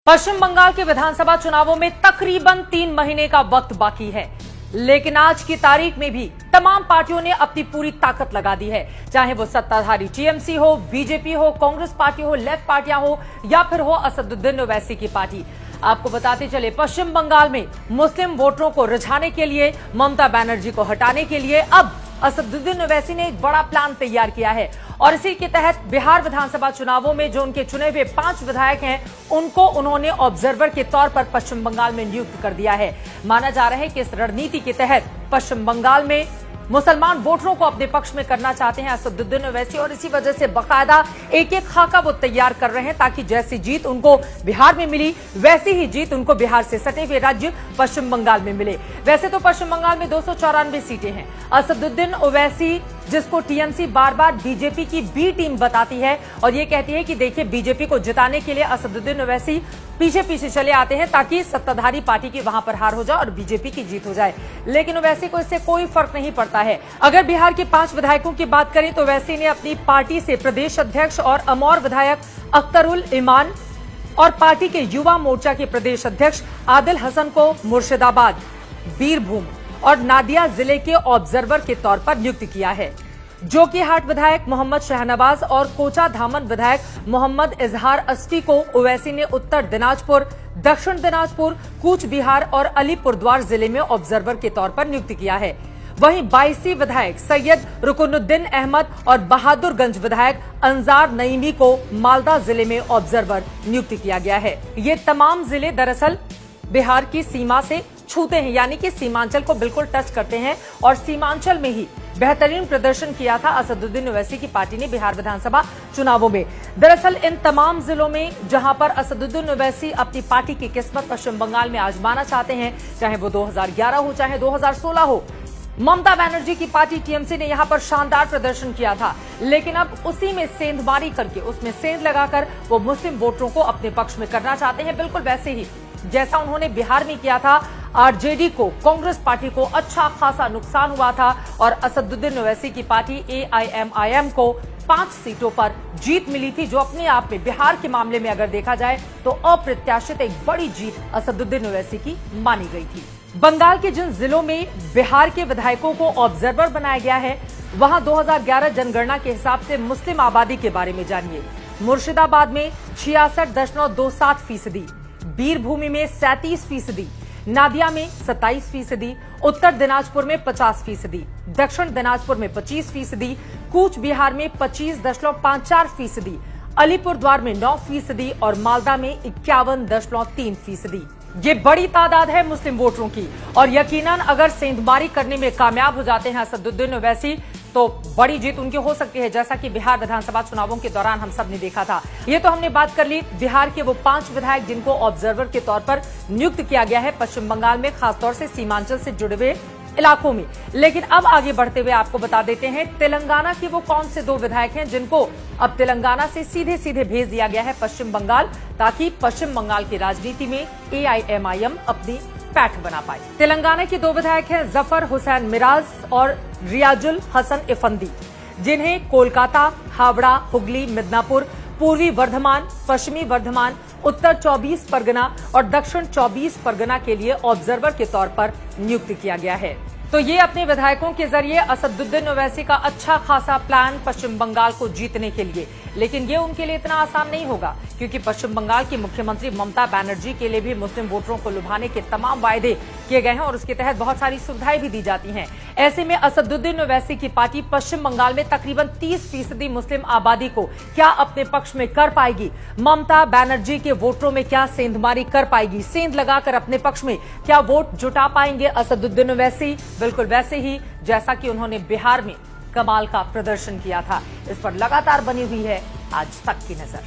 पश्चिम बंगाल के विधानसभा चुनावों में तकरीबन 3 महीने का वक्त बाकी है, लेकिन आज की तारीख में भी तमाम पार्टियों ने अपनी पूरी ताकत लगा दी है। चाहे वो सत्ताधारी टीएमसी हो, बीजेपी हो, कांग्रेस पार्टी हो, लेफ्ट पार्टियां हो या फिर हो असदुद्दीन ओवैसी की पार्टी। आपको बताते चले, पश्चिम बंगाल में मुस्लिम वोटरों को रिझाने के लिए, ममता बनर्जी को हटाने के लिए अब असदुद्दीन ओवैसी ने एक बड़ा प्लान तैयार किया है और इसी के तहत बिहार विधानसभा चुनावों में जो उनके चुने हुए 5 विधायक हैं, उनको उन्होंने ऑब्जर्वर के तौर पर पश्चिम बंगाल में नियुक्त कर दिया है। माना जा रहा है कि इस रणनीति के तहत पश्चिम बंगाल में मुसलमान वोटरों को अपने पक्ष में करना चाहते हैं असदुद्दीन ओवैसी और इसी वजह से बाकायदा एक एक खाका वो तैयार कर रहे हैं ताकि जैसी जीत उनको बिहार में मिली वैसी ही जीत उनको बिहार से सटे हुए राज्य पश्चिम बंगाल में मिले। वैसे तो पश्चिम बंगाल में 294 सीटें हैं। असदुद्दीन ओवैसी, जिसको टीएमसी बार बार बीजेपी की बी टीम बताती है और ये कहती है कि देखिए बीजेपी को जिताने के लिए असदुद्दीन ओवैसी पीछे पीछे चले आते हैं ताकि सत्ताधारी पार्टी की वहां पर हार हो जाए और बीजेपी की जीत हो जाए, लेकिन ओवैसी को इससे कोई फर्क नहीं पड़ता है। अगर बिहार के 5 विधायकों की बात करें तो ओवैसी ने अपनी पार्टी से प्रदेश अध्यक्ष और अमौर विधायक अख्तरुल ईमान और पार्टी के युवा मोर्चा के प्रदेश अध्यक्ष आदिल हसन को मुर्शिदाबाद, बीरभूम और नादिया जिले के ऑब्जर्वर के तौर पर नियुक्त किया है। जोकीहाट विधायक मोहम्मद शहनवाज और कोचा धामन विधायक मोहम्मद इजहार अस्टी को ओवैसी ने उत्तर दिनाजपुर, दक्षिण दिनाजपुर, कूच बिहार और अलीपुरद्वार जिले में ऑब्जर्वर के तौर पर नियुक्त किया है। वहीं 22 विधायक सैयद रुकनुद्दीन अहमद और बहादुरगंज विधायक अंजार नईमी को मालदा जिले में ऑब्जर्वर नियुक्त किया गया है। ये तमाम जिले दरअसल बिहार की सीमा से छूते हैं, यानी कि सीमांचल को बिल्कुल टच करते हैं और सीमांचल में ही बेहतरीन प्रदर्शन किया था असदुद्दीन ओवैसी की पार्टी ने बिहार विधानसभा चुनावों में। दरअसल इन तमाम जिलों में जहां पर असदुद्दीन ओवैसी अपनी पार्टी की किस्मत पश्चिम बंगाल में आजमाना चाहते हैं, चाहे वो 2011 हो चाहे 2016 हो, ममता बनर्जी की पार्टी टीएमसी ने यहां पर शानदार प्रदर्शन किया था, लेकिन अब उसी में सेंधमारी करके, उसमें सेंध लगाकर वो मुस्लिम वोटरों को अपने पक्ष में करना चाहते हैं, बिल्कुल वैसे ही जैसा उन्होंने बिहार में किया था। आरजेडी को, कांग्रेस पार्टी को अच्छा खासा नुकसान हुआ था और असदुद्दीन ओवैसी की पार्टी एआईएमआईएम को 5 सीटों पर जीत मिली थी, जो अपने आप में बिहार के मामले में अगर देखा जाए तो अप्रत्याशित एक बड़ी जीत असदुद्दीन ओवैसी की मानी गई थी। बंगाल के जिन जिलों में बिहार के विधायकों को ऑब्जर्वर बनाया गया है, वहां 2011 जनगणना के हिसाब से मुस्लिम आबादी के बारे में जानिए। मुर्शिदाबाद में 66.27%, बीरभूमि में 37%, नादिया में 27%, उत्तर दिनाजपुर में 50%, दक्षिण दिनाजपुर में 25%, कूच बिहार में 25.54%, अलीपुरद्वार में 9% और मालदा में 51.3%। ये बड़ी तादाद है मुस्लिम वोटरों की और यकीनन अगर सेंधमारी करने में कामयाब हो जाते हैं असदुद्दीन ओवैसी तो बड़ी जीत उनकी हो सकती है, जैसा कि बिहार विधानसभा चुनावों के दौरान हम सब ने देखा था। ये तो हमने बात कर ली बिहार के वो 5 विधायक जिनको ऑब्जर्वर के तौर पर नियुक्त किया गया है पश्चिम बंगाल में, खासतौर से सीमांचल से जुड़े हुए इलाकों में। लेकिन अब आगे बढ़ते हुए आपको बता देते हैं तेलंगाना के वो कौन से 2 विधायक हैं जिनको अब तेलंगाना से सीधे सीधे भेज दिया गया है पश्चिम बंगाल, ताकि पश्चिम बंगाल की राजनीति में एआईएमआईएम अपनी पैठ बना पाए। तेलंगाना के 2 विधायक हैं जफर हुसैन मिराज और रियाजुल हसन इफंदी, जिन्हें कोलकाता, हावड़ा, हुगली, मिदनापुर, पूर्वी वर्धमान, पश्चिमी वर्धमान, उत्तर 24 परगना और दक्षिण 24 परगना के लिए ऑब्जर्वर के तौर पर नियुक्त किया गया है। तो ये अपने विधायकों के जरिए असदुद्दीन ओवैसी का अच्छा खासा प्लान पश्चिम बंगाल को जीतने के लिए, लेकिन ये उनके लिए इतना आसान नहीं होगा क्योंकि पश्चिम बंगाल की मुख्यमंत्री ममता बनर्जी के लिए भी मुस्लिम वोटरों को लुभाने के तमाम वायदे किए गए हैं और उसके तहत बहुत सारी सुविधाएं भी दी जाती हैं। ऐसे में असदुद्दीन ओवैसी की पार्टी पश्चिम बंगाल में तकरीबन 30% मुस्लिम आबादी को क्या अपने पक्ष में कर पाएगी? ममता बनर्जी के वोटरों में क्या सेंधमारी कर पाएगी? सेंध लगाकर अपने पक्ष में क्या वोट जुटा पाएंगे असदुद्दीन ओवैसी? बिल्कुल वैसे ही जैसा कि उन्होंने बिहार में कमाल का प्रदर्शन किया था। इस पर लगातार बनी हुई है आज तक की नजर।